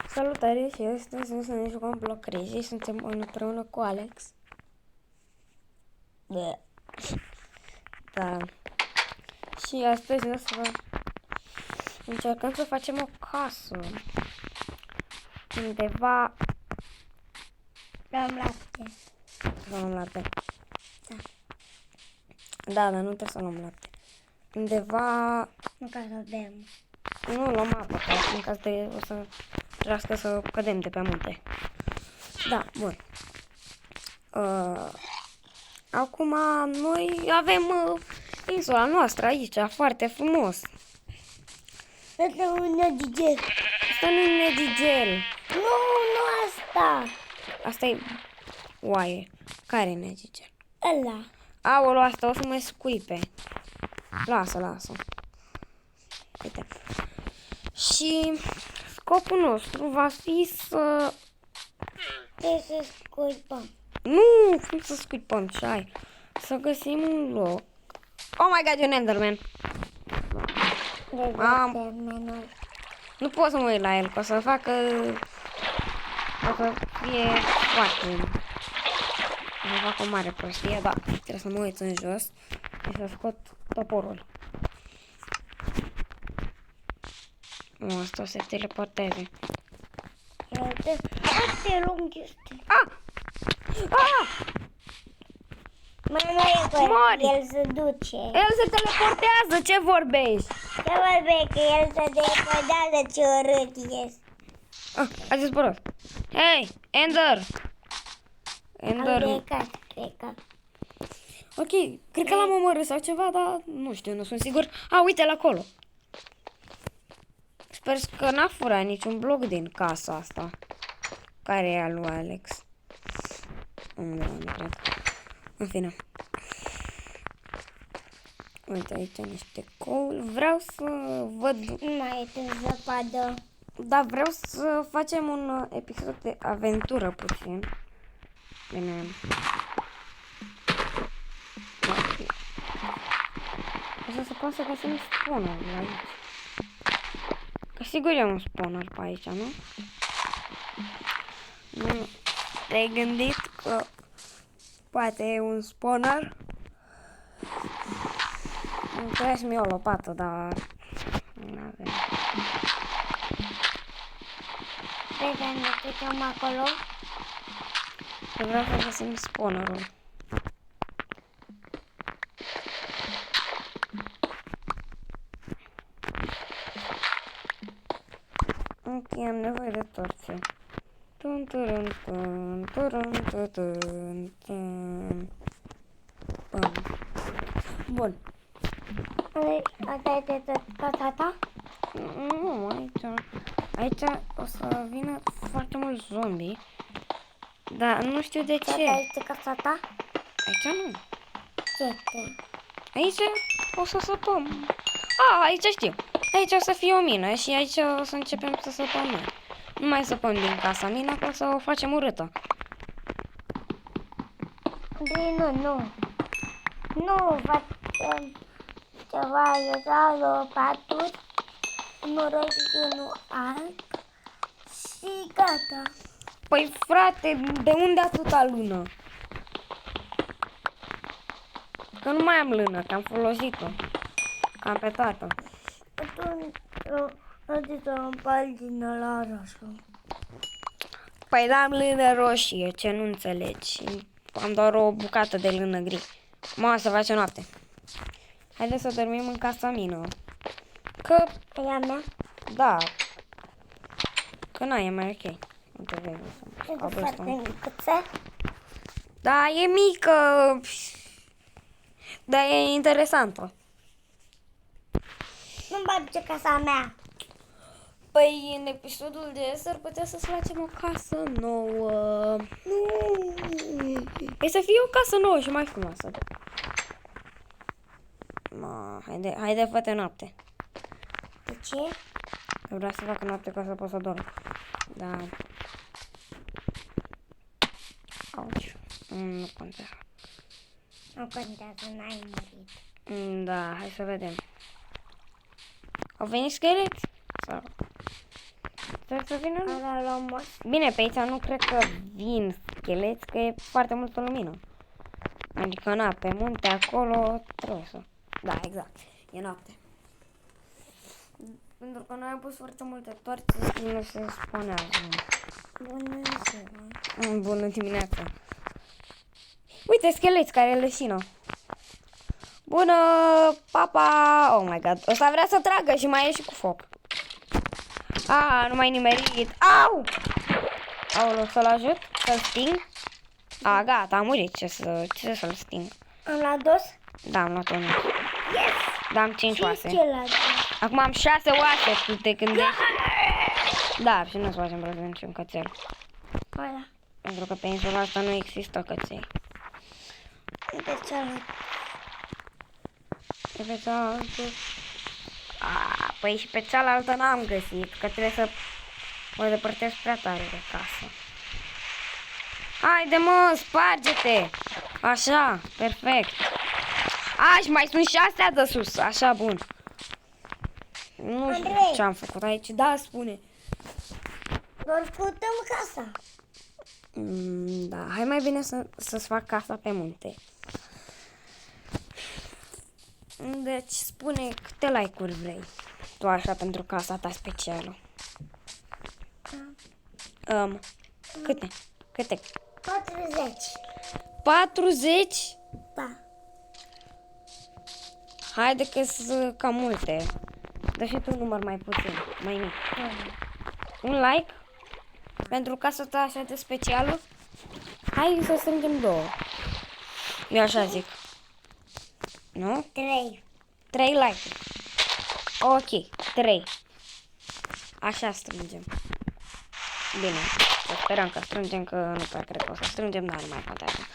Salutare și astăzi o să ne jucăm Block Crazy. Suntem împreună cu Alex. Da. Și astăzi o să încercăm să facem o casă undeva. Luăm lapte. Să luăm lapte. Da. Da, dar nu trebuie să luăm lapte. Undeva. Nu ca să bem. Nu luăm apă, că în caz de o să trească să cădem de pe munte. Da, bun. Acum noi avem insula noastră aici, foarte frumos. Asta e un nedigel. Asta nu e nedigel. Nu asta. Asta e oaie. Care e nedigel? Ăla. Aolo, asta o să mă scuipe. Lasă. Uite. Și scopul nostru va fi să... Trebuie să scuipăm. Nu, cum să scuipăm, ce ai? Să găsim un loc. Oh my god, e un Enderman. Termenul. Nu pot să mă uit la el, că o să facă... O să fie foarte... O să fac o mare prostie, da. Trebuie să mă uit în jos și să scot toporul. Asta o să se teleporteze. Foarte lung este. Ah! Mai e Mori! el se duce. El se teleportează, ce vorbești? Ce vorbeai că el se decodează ce urât este. A dispărut. Hei, Ender! Am plecat, cred că. Ok, cred că l-am omorât sau ceva, dar nu știu, nu sunt sigur. Uite-l acolo. Sper că n-a furat niciun bloc din casa asta. Care e al lui Alex? Nu cred. În fine. Uite aici niște coal. Vreau să văd... Nu mai e în zăpadă. Da, vreau să facem un episod de aventură puțin. Bine. Așa să pot să găsim spawner-ul aici. Că sigur e un spawner pe aici, nu? Nu. Te-ai gândit că poate e un spawner? Îmi trebuie și mie o lopată, dar... Nu avem. Vrei să ne trecem acolo? Eu vreau să găsim spawner-ul. Ok, am nevoie de torțe. Tun, turun, tun, turun, tutun, tun. Bun. Bun. Asta este tot casa ta? Nu, aici o să vină foarte mulți zombie. Dar nu știu de ce. Asta este casa ta? Aici nu. Ce este? Aici o să săpăm. Aici știu. Aici o să fie o mină și aici o să începem să săpăm noi. Nu mai săpăm din casa mină, că o să o facem urâtă. Bine, nu. Nu, facem ceva, era paturi, nu roșii, nu alb și gata. Păi frate, de unde atâta lună? Că nu mai am lână, că am folosit-o. Cam pe toată. Atunci, să împalgi din ăla roșu. Păi da, am lână roșie, ce nu înțelegi. Am doar o bucată de lână gri. Să face noapte. Haideți să dormim în casa mină. Că, E a mea? da. Că e mai ok. Uite, vezi, Este foarte micuță. Da, e mică. Dar e interesantă. Nu-mi bage casa mea. Păi, în episodul de s-ar putea să facem o casă nouă. E să fie o casă nouă și mai frumoasă. Haide, fă-te noapte. De ce? Eu vreau să fac noapte ca să pot să dorm. Da. Auci. Nu contează. Nu contează, n-ai murit. Da, hai să vedem. Au venit scheleți? Sau... Trebuie să vină... Ala luăm Bine, pe aici nu cred că vin scheleți, că e foarte multă lumină. Adică, na, pe munte, acolo, trebuie să... Da, exact. E noapte. Pentru că noi am pus foarte multe torțe și nu se spunează. bună ziua. Bună dimineața. Uite, scheleți care leșină. Bună, papa! Oh my god, ăsta vrea să tragă și mai e și cu foc. Nu mai nimerit. Au! Aoleu, să-l ajut? Să-l sting? Gata, a murit. Ce să-l sting? Am luat dos? Da, am luat unul. Yes! Da, am 5 Și oase. celălalt. Acum am 6 oase, tu te gândești? Da, și nu-ți facem rost de niciun cățel. Ăla. Pentru că pe insula asta nu există căței. Uite celălalt. E pe cealaltă... Păi și pe cealaltă n-am găsit, că trebuie să mă depărtez prea tare de casă. Haide mă, sparge-te! Așa, perfect. Și mai sunt 6 de sus, așa, bun. Nu știu Andrei. ce am făcut aici, da, spune. Doar scutăm casa. Da, hai mai bine să-ți fac casa pe munte. Deci, spune câte like-uri vrei tu așa pentru casa ta specială. Câte? 40. 40? Da. Haide că sunt cam multe. Dă și tu un număr mai puțin, mai mic. Un like? Pentru casa ta așa de specială? Hai să strângem 2. Eu așa zic. Nu? 3. 3 like-uri. Ok, 3. Așa strângem. Bine, să sperăm că strângem, că nu prea cred că o să strângem, dar nu mai contează.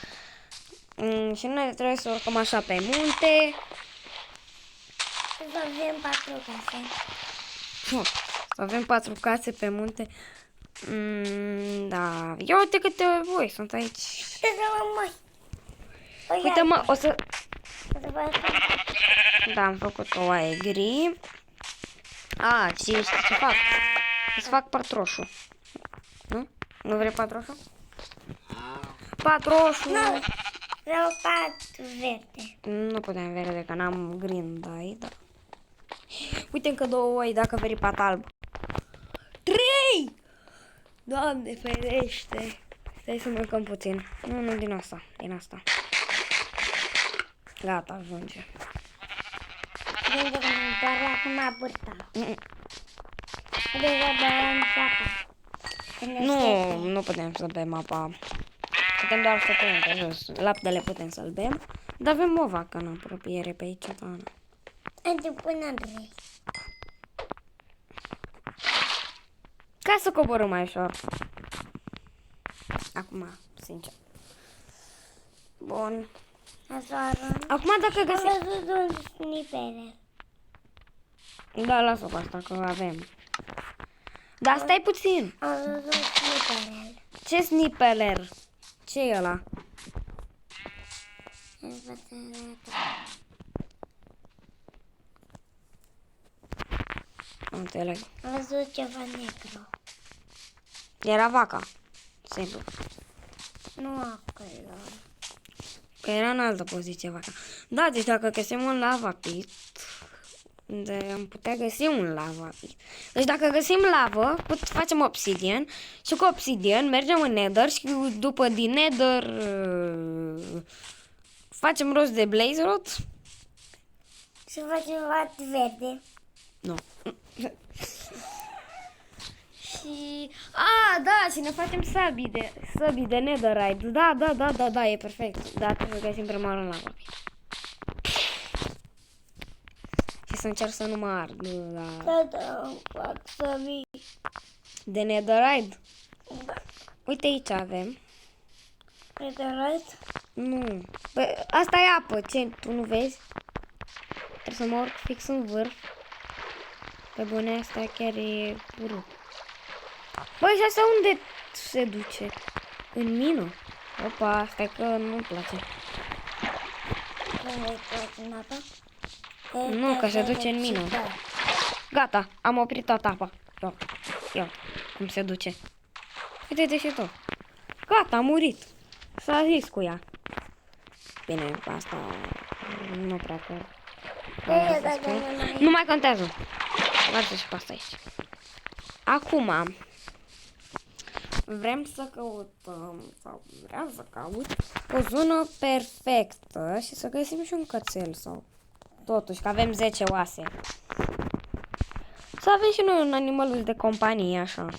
Și noi trebuie să urcăm așa pe munte. Să avem 4 case. Să avem 4 case pe munte. Da, ia uite câte voi sunt aici. Să luăm mai. Uite mă, o să... Să facem. Da, am făcut o oaie gri. Și știi ce fac? Îți fac patroșu. Nu? Nu vrei patroșu? Patroșu! Nu. Vreau 4 verde. Nu putem verde, că n-am green dye, da. Uite încă 2 oi, dacă vrei pat alb. 3! Doamne ferește! Stai să mâncăm puțin. Nu din asta, din asta. Gata, ajunge. Pentru că doar acum burta. Trebuie să băiem apa. Nu putem să bem apa. Putem doar să punem pe jos. Laptele putem să-l bem. Dar avem o vacă în apropiere pe aici, Tana. Adică până Andrei. Ca să coborâm mai ușor. Acum, sincer. Bun. Acum dacă Am găsim... văzut un sniper. Da, lasă cu asta, că avem. Dar stai puțin. Am văzut un sniper. Ce snipeler? Ce e ăla? Nu înțeleg. Am văzut ceva negru. Era vaca. Simplu. Nu acolo. Că era în altă poziție vaca. Da, deci dacă găsim un lava pit, am putea găsi un lava pit. Deci dacă găsim lavă, facem obsidian și cu obsidian mergem în nether și după din nether facem rost de blaze rod. Și facem vat verde. Nu. Și... da, și ne facem sabii de netherite. Da, e perfect. Da, trebuie să găsim prima oară în lava. Și să încerc să nu mă ard. Da, fac sabii. De netherite? Uite aici avem. Netherite? Nu. Bă, asta e apă. Ce? Tu nu vezi? Trebuie să mă urc fix în vârf. Pe bune, asta chiar e puru. Băi, și asta unde se duce? În mină? Opa, stai că nu-mi place. În apă? Nu, că se duce în mină. Gata, am oprit toată apa. Ia. Cum se duce. Uite-te și tu. Gata, a murit. S-a zis cu ea. Bine, asta nu prea că... Nu mai contează. Lasă și pe asta aici. Acum, vrem să căutăm, sau vreau să caut, o zonă perfectă și să găsim și un cățel sau... Totuși, că avem 10 oase. Să avem și noi un animal de companie, așa.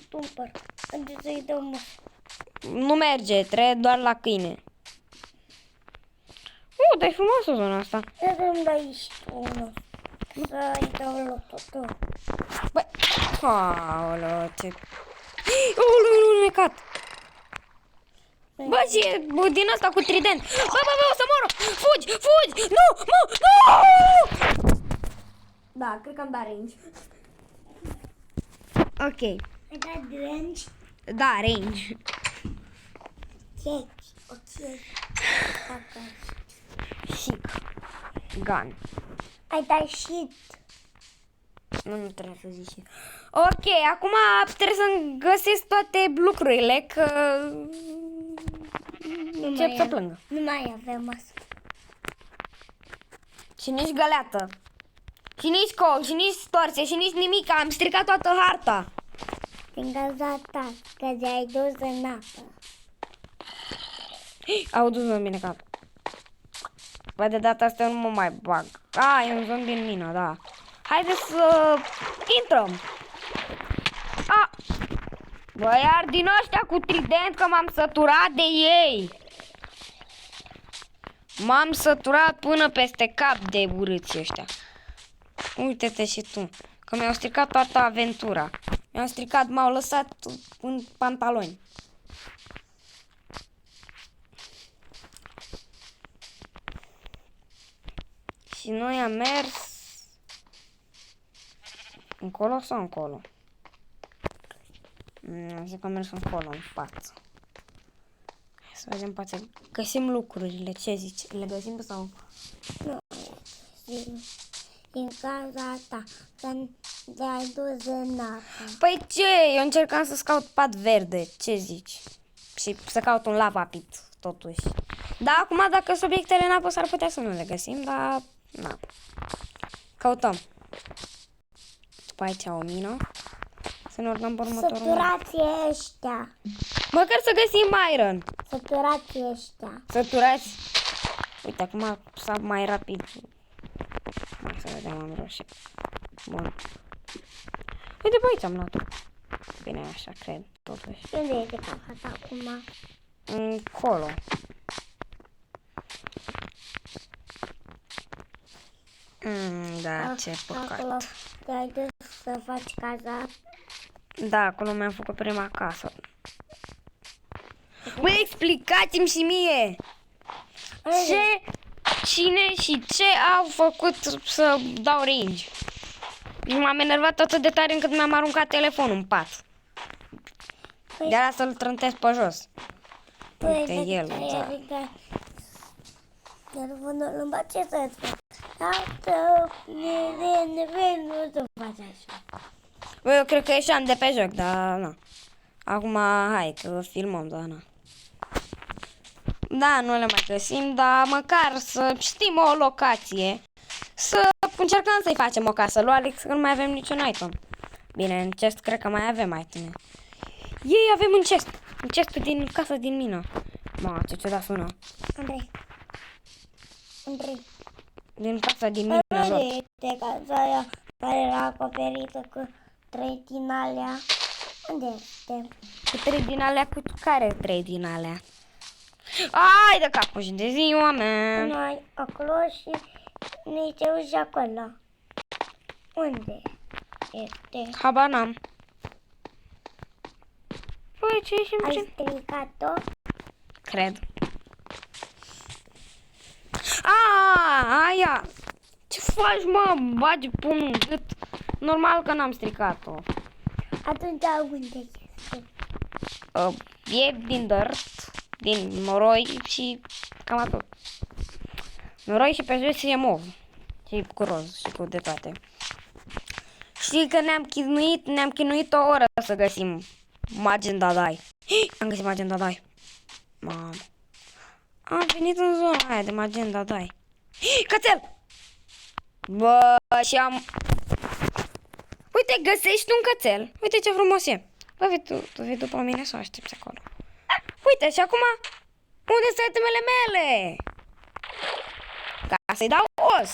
Tumpăr. Unde să-i dăm, mă? Nu merge, trebuie doar la câine. Dar e frumoasă zona asta. Să dăm de aici unul. Să-i dăm lotul. Băi, aoleu, ce... Aoleu, necat. Bă, ce bă, din asta cu trident. Bă, o să moră. Fugi. Nu. Da, cred că am dat range. Ok. Ai dat range? Da, range. Ok. Chic. Gun. Ai dat shit. Nu trebuie să zici. Ok, acum trebuie să găsesc toate lucrurile, că încep să plângă. Nu mai avem asta. Și nici găleată. Și nici col, și nici storție, și nici nimic. Am stricat toată harta. Din cauza ta, că ți-ai dus în apă. Au dus în mine cap. Bă, de data asta nu mă mai bag. E un zombie în mină, da. Haideți să intrăm. Bă, iar din ăștia cu trident, că m-am săturat de ei. M-am săturat până peste cap de urâți ăștia. Uite-te și tu, că mi-au stricat toată aventura. Mi-au stricat, m-au lăsat în pantaloni. Și noi am mers încolo sau încolo? Zic că am mers încolo, în față. Hai să vedem poate găsim lucrurile, ce zici? Le găsim sau? Nu, din cauza ta, că ți-ai dus în apă. Păi ce? Eu încercam să caut pat verde, ce zici? Și să caut un lava pit, totuși. Da, acum dacă sunt obiectele în apă s-ar putea să nu le găsim, dar... Na. Căutăm. După aici o mină. Să ne urcăm pe următorul. Săturați ăștia. Măcar să găsim iron. Săturați ăștia. Săturați. Uite, acum s-a mai rapid. Hai să vedem, am reușit. Bun. Uite, pe aici am luat-o. Bine, așa cred, totuși. Unde e de capăt acum? Încolo. Da, ce Acolo păcat. te-ai dus să faci caza. Da, acolo mi-am făcut prima casă. Băi, explicați-mi și mie! Cine și ce au făcut să dau range? Și m-am enervat atât de tare încât mi-am aruncat telefonul în pat. Păi- De ala să-l trântesc pe jos. Păi, Uite el, da. Telefonul îmi ce să-ți fac? Nu să faci așa. Băi, eu cred că ieșeam de pe joc, dar nu. Acum, hai, că filmăm, da, na. Da, nu le mai găsim, dar măcar să știm o locație. Să încercăm să-i facem o casă lui Alex, că nu mai avem niciun item. Bine, în chest cred că mai avem iteme. Ei, avem un chest. Un chest din casa din mină. Ma, ce ciudat sună. Andrei. Din casa din mină lor. Uite casa aia care era acoperită cu 3 din alea. Unde este? Cu 3 din alea, cu care 3 din alea? Ai de capul și de ziua mea. Noi acolo și nici uși acolo. Unde este? Habar n-am. Păi, ce ieșim Ai ce? stricat-o? Cred. Aia! Ce faci, mă? Bagi pun în gât. Normal că n-am stricat-o. Atunci unde este? E din dirt, din noroi și cam atât. Noroi și pe jos e mov. Și cu roz și cu de toate. Știi că ne-am chinuit o oră să găsim Magenta Dai. Am găsit Magenta Dai. Mamă. Am venit în zona aia de Magenta Dai. Cățel! Bă, și am... Uite, găsești un cățel. Uite ce frumos e. Bă, tu vii după mine sau aștepți acolo? Uite, și acum... Unde sunt itemele mele? Ca să-i dau os.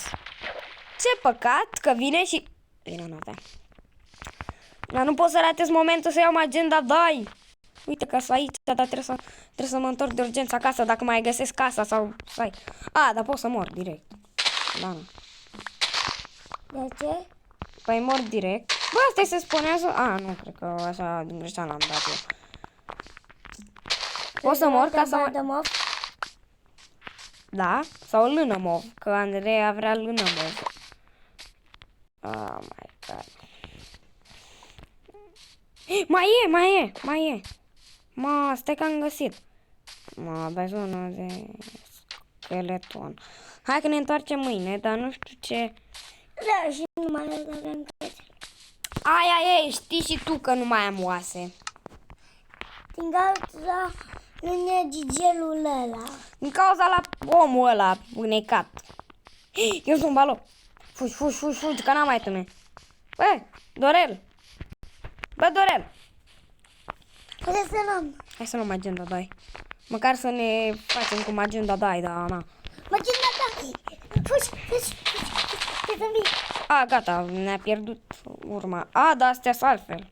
Ce păcat că vine și... Vine noaptea. Dar nu pot să ratez momentul să iau Magenta Dai. Uite casa aici, dar trebuie să mă întorc de urgență acasă dacă mai găsesc casa sau... Stai. A, dar pot să mor direct. Da, nu. De ce? Păi mor direct. Bă, asta se spunează... A, nu, cred că așa din greșeală am dat eu. Pot să mor ca să... Da, sau lână mov, că Andreea vrea lână mov. Oh my god. Mai e. Ma, stai că am găsit. Ma, dai zonă de skeleton. Hai că ne întoarcem mâine, dar nu știu ce... Da, și nu mai avem cățel. Aia e, știi și tu că nu mai am oase. Din cauza lui gigelul ăla. Din cauza la omul ăla unecat. Eu sunt balo. Fugi, că n-am mai tăme. Bă, Dorel. Bă, Dorel. Haide să luăm. Hai să luăm Magenta Dai. Măcar să ne facem cu Magenta Dai, da, na. Magenta Dai. Fugi. A, gata, ne-a pierdut urma. A, da, astea sunt altfel.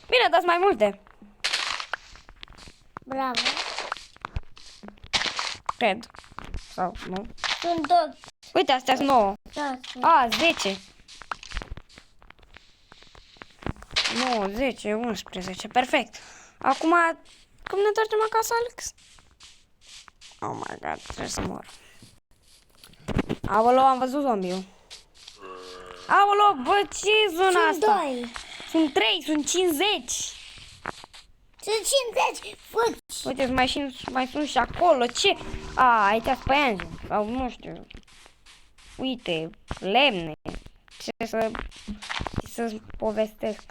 Bine, dați mai multe. Bravo. Cred. Sau, nu? Sunt 2. Uite, astea sunt 9. 6. A, 10. 9, 10, 11. Perfect. Acum, cum ne întoarcem acasă, Alex? Oh my god, trebuie să mor. Aolo, am văzut zombiul. Aolo, bă, ce e zona Sunt asta? 2. Sunt 3, sunt 50. Sunt 50. Fugi. Uite, mai sunt și acolo. Ce? A, aici sunt păianjen. Sau nu știu. Uite, lemne. Ce să povestesc?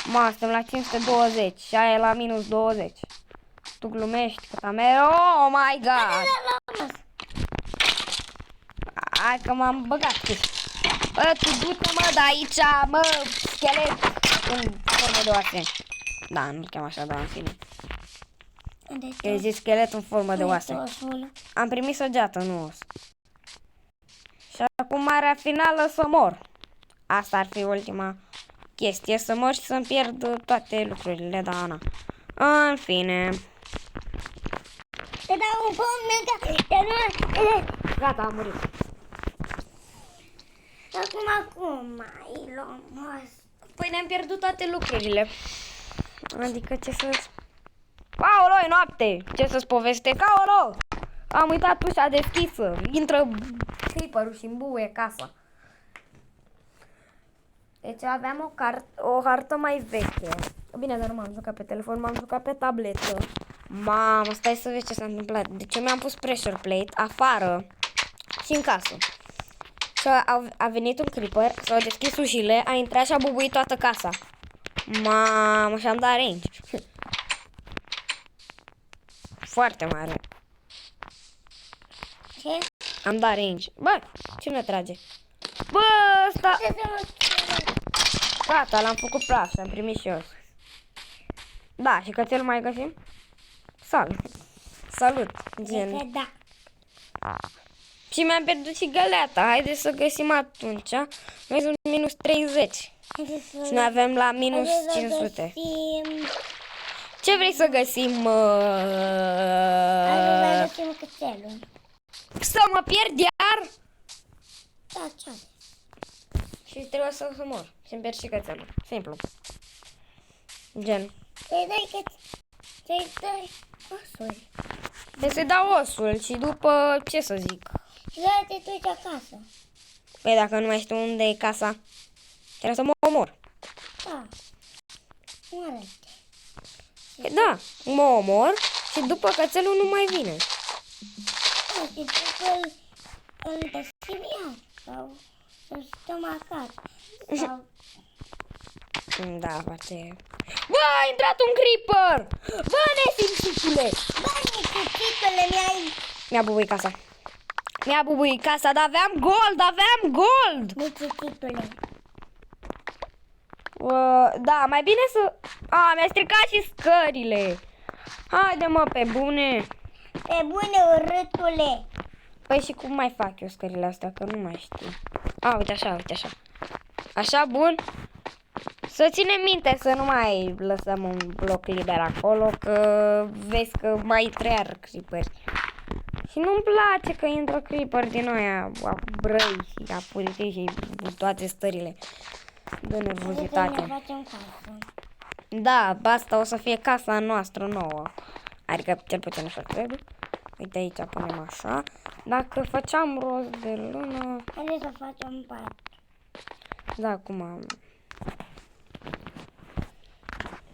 Ma, suntem la 520 și aia e la minus 20. Tu glumești cu camera? Oh my god! Hai că m-am băgat. Bă, tu du-te, mă, de aici, mă, schelet în formă de oase. Da, nu-l cheam așa, dar în fine. Eu zic schelet în formă de oase. Am primit săgeată, nu os. Și acum marea finală să mor. Asta ar fi ultima chestie, să mor și să-mi pierd toate lucrurile, da, Ana. În fine. Te dau un pom, Gata, am murit. Acum mai luăm os. Păi ne-am pierdut toate lucrurile. Adică ce să... Aolo, e noapte! Ce să-ți povestesc? Aolo! Am uitat ușa deschisă. Intră creeper-ul și îmbuie casa. Deci aveam o hartă mai veche. Bine, dar nu m-am jucat pe telefon, m-am jucat pe tabletă. Mamă, stai să vezi ce s-a întâmplat. Deci eu mi-am pus pressure plate afară și în casă. Și a venit un creeper, s-au deschis ușile, a intrat și a bubuit toată casa. Mamă, și-am dat range. Foarte mare. Ce? Am dat range. Bă, cine trage? Bă, ăsta... Gata, l-am făcut praf și am primit și eu. Da, și cățelul mai găsim? Salut, gen. Da. Și mi-am pierdut și găleata. Haideți să găsim atunci. Noi sunt minus 30. Și noi avem la minus 500. Ce vrei să găsim? Hai să găsim cățelul. Să mă pierd iar? Da, ce? Și trebuie să mor. Și-mi pierd și cățelul. Simplu. Gen. Să-i dai osuri. Deci să-i dau osul și după, ce să zic? Și să te duci acasă. Păi dacă nu mai știu unde e casa, trebuie să mă omor. Da. Omoară-te. Păi da, mă omor și după cățelul nu mai vine. Da, și după îl găsim iar. Sau să stăm acasă. Sau Da, frate. Bă, a intrat un creeper! Bă, nesimțitule! bă, necesitule, Mi-a bubuit casa. Mi-a bubuit casa, dar aveam gold! necesitule. Da, mai bine să... A, mi-a stricat și scările. Haide, mă, pe bune. Pe bune, urâtule. Păi și cum mai fac eu scările astea, că nu mai știu. A, uite așa. Așa, bun. Să ținem minte să nu mai lăsăm un bloc liber acolo, că vezi că mai trăiar creeperi. Și nu-mi place că intră creeper din aia, brăi și apurite și toate stările de nervozitate. Ne facem casă. Da, asta o să fie casa noastră nouă. Adică cel puțin așa trebuie. Uite aici punem așa. Dacă făceam rost de lună... Haideți să facem pat. Da, acum...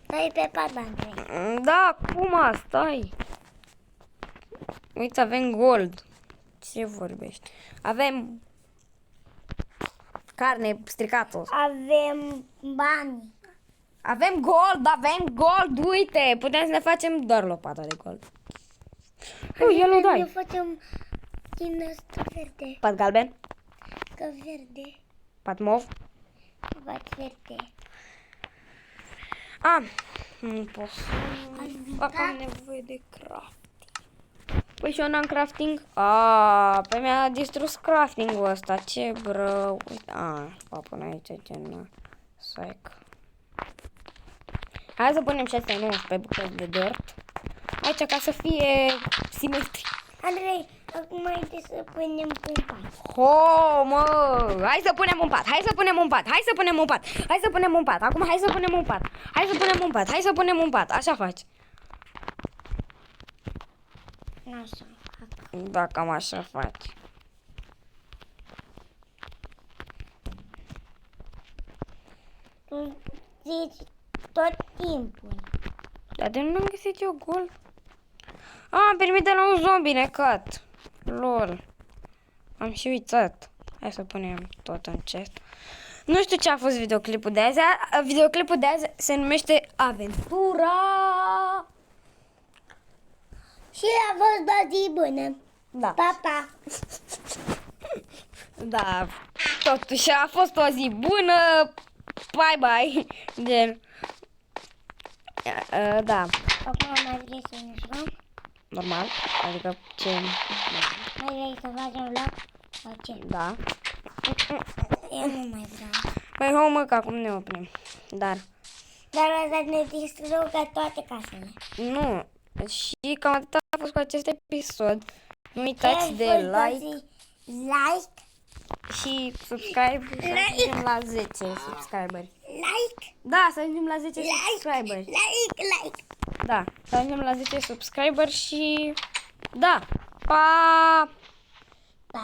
Stai pe pat, Andrei. Da, acum, stai. Uite, avem gold. Ce vorbești? Avem carne stricată. Avem bani. Avem gold, uite. Putem să ne facem doar lopata de gold. El o Ne dai. facem din asta verde. Pat galben, Că verde. pat mov. Pat verde. Nu pot să fac, am nevoie de craft. Păi și eu n-am crafting? Păi mi-a distrus crafting-ul ăsta, ce bră. Uite, va pune aici gen psych. Hai să punem și astea 19 bucăți de dirt. Aici ca să fie simetric. Andrei, acum haideți să punem un pat. Ho, mă! Hai să punem un pat, hai să punem un pat, hai să punem un pat, hai să punem un pat. Acum hai să punem un pat, hai să punem un pat, hai să punem un pat. Așa faci. Așa fac. Da, cam așa faci. Tu zici tot timpul. Dar de nu am găsit eu gold. Am primit de la un zombie necat. Lol. Am și uitat. Hai să punem tot în chest. Nu știu ce a fost videoclipul de azi. Videoclipul de azi se numește Aventura. Și a fost o zi bună. Da. Pa, pa. Da. Totuși a fost o zi bună. Bye bye. Gen. Da. Acum mai vrei să ne jucăm? Normal. Adică ce... Mai vrei să facem vlog? Sau ce? Da. Eu nu mai vreau. Păi, hau mă, că acum ne oprim. Dar... Dar asta ne distrugă toate casele. Nu. Și cam atât a fost cu acest episod. Nu uitați de like Like, și subscribe. Să ajungem la 10 subscriberi. like, Da, să ajungem la 10 subscriberi. like. Da, să ajungem la 10 subscriberi și... Da. Pa!